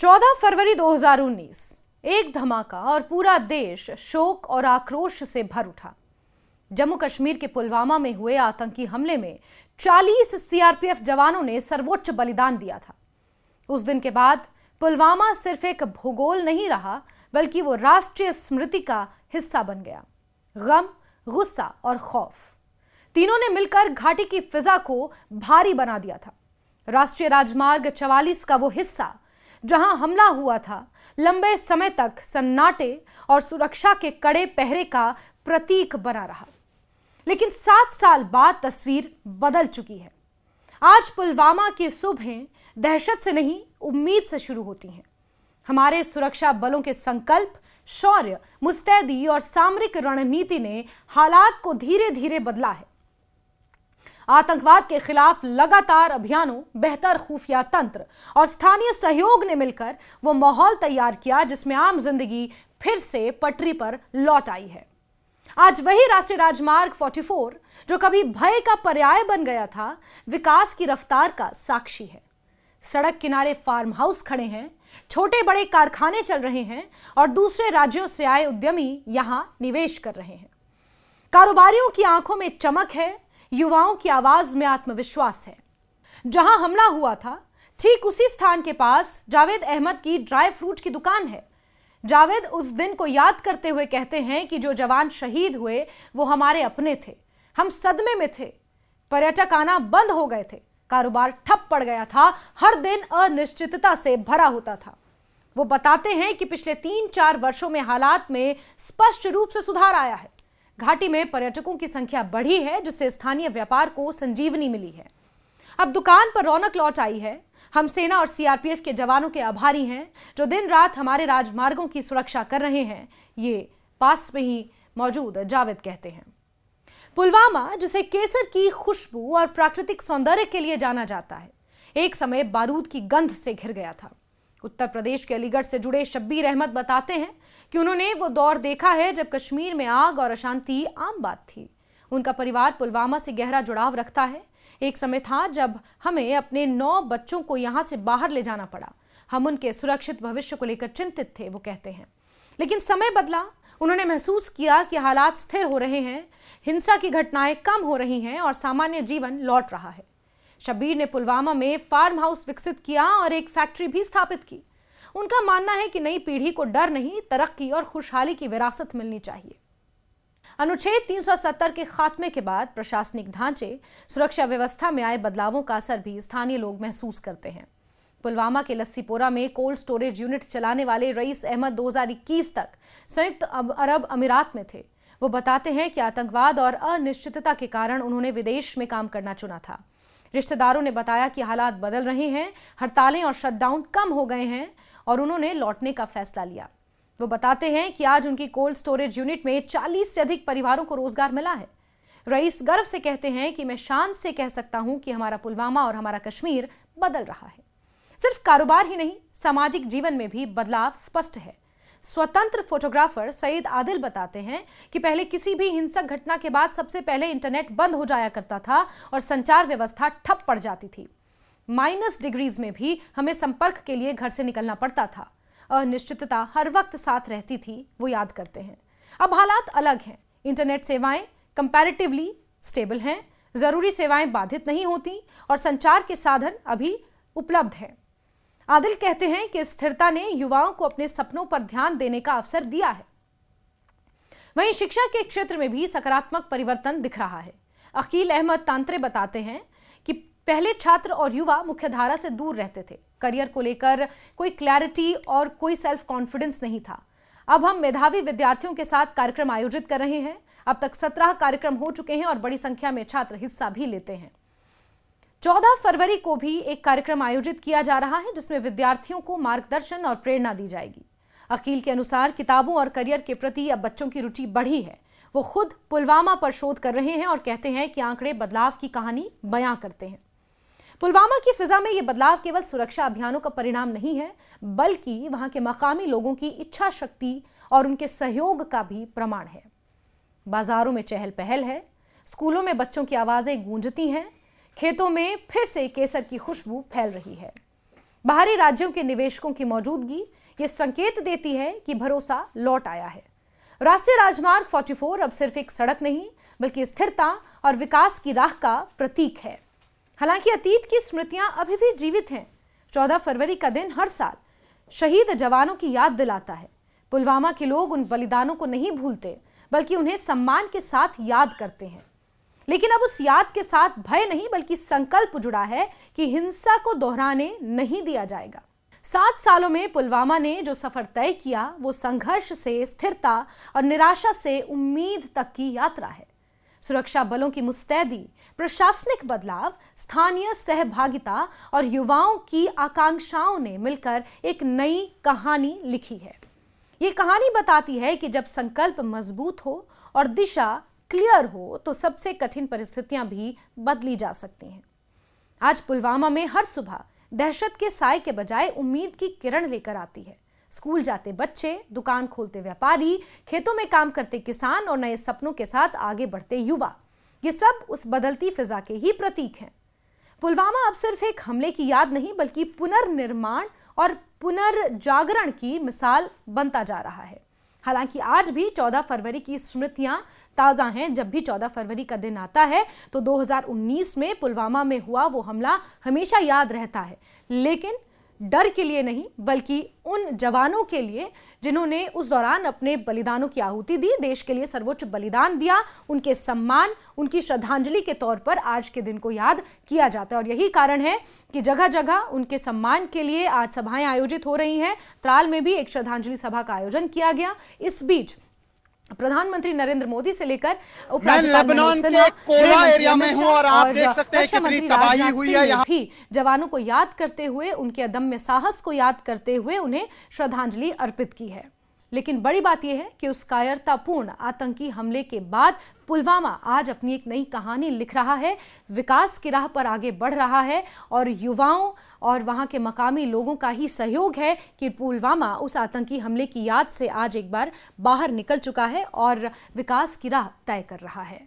14 फरवरी 2019 एक धमाका और पूरा देश शोक और आक्रोश से भर उठा। जम्मू कश्मीर के पुलवामा में हुए आतंकी हमले में 40 सीआरपीएफ जवानों ने सर्वोच्च बलिदान दिया था। उस दिन के बाद पुलवामा सिर्फ एक भूगोल नहीं रहा, बल्कि वो राष्ट्रीय स्मृति का हिस्सा बन गया। गम, गुस्सा और खौफ तीनों ने मिलकर घाटी की फिजा को भारी बना दिया था। राष्ट्रीय राजमार्ग 44 का वो हिस्सा जहां हमला हुआ था, लंबे समय तक सन्नाटे और सुरक्षा के कड़े पहरे का प्रतीक बना रहा। लेकिन 7 साल बाद तस्वीर बदल चुकी है। आज पुलवामा की सुबहें दहशत से नहीं, उम्मीद से शुरू होती हैं। हमारे सुरक्षा बलों के संकल्प, शौर्य, मुस्तैदी और सामरिक रणनीति ने हालात को धीरे धीरे बदला है। आतंकवाद के खिलाफ लगातार अभियानों, बेहतर खुफिया तंत्र और स्थानीय सहयोग ने मिलकर वो माहौल तैयार किया जिसमें आम जिंदगी फिर से पटरी पर लौट आई है। आज वही राष्ट्रीय राजमार्ग 44 जो कभी भय का पर्याय बन गया था, विकास की रफ्तार का साक्षी है। सड़क किनारे फार्म हाउस खड़े हैं, छोटे बड़े कारखाने चल रहे हैं और दूसरे राज्यों से आए उद्यमी यहां निवेश कर रहे हैं। कारोबारियों की आंखों में चमक है, युवाओं की आवाज में आत्मविश्वास है। जहां हमला हुआ था, ठीक उसी स्थान के पास जावेद अहमद की ड्राई फ्रूट की दुकान है। जावेद उस दिन को याद करते हुए कहते हैं कि जो जवान शहीद हुए वो हमारे अपने थे। हम सदमे में थे, पर्यटक आना बंद हो गए थे, कारोबार ठप पड़ गया था, हर दिन अनिश्चितता से भरा होता था। वो बताते हैं कि पिछले 3-4 वर्षों में हालात में स्पष्ट रूप से सुधार आया है। घाटी में पर्यटकों की संख्या बढ़ी है, जिससे स्थानीय व्यापार को संजीवनी मिली है। अब दुकान पर रौनक लौट आई है। हम सेना और सीआरपीएफ के जवानों के आभारी हैं जो दिन रात हमारे राजमार्गों की सुरक्षा कर रहे हैं, ये पास में ही मौजूद जावेद कहते हैं। पुलवामा, जिसे केसर की खुशबू और प्राकृतिक सौंदर्य के लिए जाना जाता है, एक समय बारूद की गंध से घिर गया था। उत्तर प्रदेश के अलीगढ़ से जुड़े शब्बीर अहमद बताते हैं कि उन्होंने वो दौर देखा है जब कश्मीर में आग और अशांति आम बात थी। उनका परिवार पुलवामा से गहरा जुड़ाव रखता है। एक समय था जब हमें अपने 9 बच्चों को यहां से बाहर ले जाना पड़ा। हम उनके सुरक्षित भविष्य को लेकर चिंतित थे, वो कहते हैं। लेकिन समय बदला। उन्होंने महसूस किया कि हालात स्थिर हो रहे हैं, हिंसा की घटनाएं कम हो रही हैं और सामान्य जीवन लौट रहा है। शब्बीर ने पुलवामा में फार्म हाउस विकसित किया और एक फैक्ट्री भी स्थापित की। उनका मानना है कि नई पीढ़ी को डर नहीं, तरक्की और खुशहाली की विरासत मिलनी चाहिए। अनुच्छेद 370 के खात्मे के बाद प्रशासनिक ढांचे, सुरक्षा व्यवस्था में आए बदलावों का असर भी स्थानीय लोग महसूस करते हैं। पुलवामा के लस्सीपोरा में कोल्ड स्टोरेज यूनिट चलाने वाले रईस अहमद 2021 तक संयुक्त अरब अमीरात में थे। वो बताते हैं कि आतंकवाद और अनिश्चितता के कारण उन्होंने विदेश में काम करना चुना था। रिश्तेदारों ने बताया कि हालात बदल रहे हैं, हड़तालें और शटडाउन कम हो गए हैं और उन्होंने लौटने का फैसला लिया। वो बताते हैं कि आज उनकी कोल्ड स्टोरेज यूनिट में 40 से अधिक परिवारों को रोजगार मिला है। रईस गर्व से कहते हैं कि मैं शान से कह सकता हूं कि हमारा पुलवामा और हमारा कश्मीर बदल रहा है। सिर्फ कारोबार ही नहीं, सामाजिक जीवन में भी बदलाव स्पष्ट है। स्वतंत्र फोटोग्राफर सईद आदिल बताते हैं कि पहले किसी भी हिंसक घटना के बाद सबसे पहले इंटरनेट बंद हो जाया करता था और संचार व्यवस्था ठप पड़ जाती थी। -डिग्रीज में भी हमें संपर्क के लिए घर से निकलना पड़ता था। अनिश्चितता हर वक्त साथ रहती थी, वो याद करते हैं। अब हालात अलग हैं। इंटरनेट सेवाएं कंपैरेटिवली स्टेबल हैं, जरूरी सेवाएं बाधित नहीं होती और संचार के साधन अभी उपलब्ध हैं। आदिल कहते हैं कि स्थिरता ने युवाओं को अपने सपनों पर ध्यान देने का अवसर दिया है। वहीं शिक्षा के क्षेत्र में भी सकारात्मक परिवर्तन दिख रहा है। अकील अहमद तांत्रे बताते हैं कि पहले छात्र और युवा मुख्यधारा से दूर रहते थे। करियर को लेकर कोई क्लैरिटी और कोई सेल्फ कॉन्फिडेंस नहीं था। अब हम मेधावी विद्यार्थियों के साथ कार्यक्रम आयोजित कर रहे हैं। अब तक 17 कार्यक्रम हो चुके हैं और बड़ी संख्या में छात्र हिस्सा भी लेते हैं। 14 फरवरी को भी एक कार्यक्रम आयोजित किया जा रहा है जिसमें विद्यार्थियों को मार्गदर्शन और प्रेरणा दी जाएगी। अकील के अनुसार किताबों और करियर के प्रति अब बच्चों की रुचि बढ़ी है। वो खुद पुलवामा पर शोध कर रहे हैं और कहते हैं कि आंकड़े बदलाव की कहानी बयां करते हैं। पुलवामा की फिजा में यह बदलाव केवल सुरक्षा अभियानों का परिणाम नहीं है, बल्कि वहां के मकामी लोगों की इच्छा शक्ति और उनके सहयोग का भी प्रमाण है। बाजारों में चहल पहल है, स्कूलों में बच्चों की आवाजें गूंजती हैं, खेतों में फिर से केसर की खुशबू फैल रही है। बाहरी राज्यों के निवेशकों की मौजूदगी ये संकेत देती है कि भरोसा लौट आया है। राष्ट्रीय राजमार्ग 44 अब सिर्फ एक सड़क नहीं बल्कि स्थिरता और विकास की राह का प्रतीक है। हालांकि अतीत की स्मृतियां अभी भी जीवित हैं। 14 फरवरी का दिन हर साल शहीद जवानों की याद दिलाता है। पुलवामा के लोग उन बलिदानों को नहीं भूलते बल्कि उन्हें सम्मान के साथ याद करते हैं। लेकिन अब उस याद के साथ भय नहीं बल्कि संकल्प जुड़ा है कि हिंसा को दोहराने नहीं दिया जाएगा। 7 सालों में पुलवामा ने जो सफर तय किया वो संघर्ष से स्थिरता और निराशा से उम्मीद तक की यात्रा है। सुरक्षा बलों की मुस्तैदी, प्रशासनिक बदलाव, स्थानीय सहभागिता और युवाओं की आकांक्षाओं ने मिलकर एक नई कहानी लिखी है। ये कहानी बताती है कि जब संकल्प मजबूत हो और दिशा क्लियर हो तो सबसे कठिन परिस्थितियां भी बदली जा सकती हैं। आज पुलवामा में हर सुबह दहशत के साए के बजाय उम्मीद की किरण लेकर आती है। स्कूल जाते बच्चे, दुकान खोलते व्यापारी, खेतों में काम करते किसान और नए सपनों के साथ आगे बढ़ते युवा, ये सब उस बदलती फिजा के ही प्रतीक हैं। पुलवामा अब सिर्फ एक हमले की याद नहीं बल्कि पुनर्निर्माण और पुनर्जागरण की मिसाल बनता जा रहा है। हालांकि आज भी 14 फरवरी की स्मृतियां ताजा हैं। जब भी 14 फरवरी का दिन आता है तो 2019 में पुलवामा में हुआ वो हमला हमेशा याद रहता है, लेकिन डर के लिए नहीं बल्कि उन जवानों के लिए जिन्होंने उस दौरान अपने बलिदानों की आहुति दी, देश के लिए सर्वोच्च बलिदान दिया। उनके सम्मान, उनकी श्रद्धांजलि के तौर पर आज के दिन को याद किया जाता है और यही कारण है कि जगह जगह उनके सम्मान के लिए आज सभाएं आयोजित हो रही हैं। त्राल में भी एक श्रद्धांजलि सभा का आयोजन किया गया। इस बीच प्रधानमंत्री नरेंद्र मोदी से लेकर लेबनान के कोला एरिया में हूं और आप देख सकते हैं कितनी तबाही हुई है। यहाँ भी जवानों को याद करते हुए, उनके अदम्य साहस को याद करते हुए उन्हें श्रद्धांजलि अर्पित की है। लेकिन बड़ी बात यह है कि उस कायरतापूर्ण आतंकी हमले के बाद पुलवामा आज अपनी एक नई कहानी लिख रहा है, विकास की राह पर आगे बढ़ रहा है और युवाओं और वहां के मकामी लोगों का ही सहयोग है कि पुलवामा उस आतंकी हमले की याद से आज एक बार बाहर निकल चुका है और विकास की राह तय कर रहा है।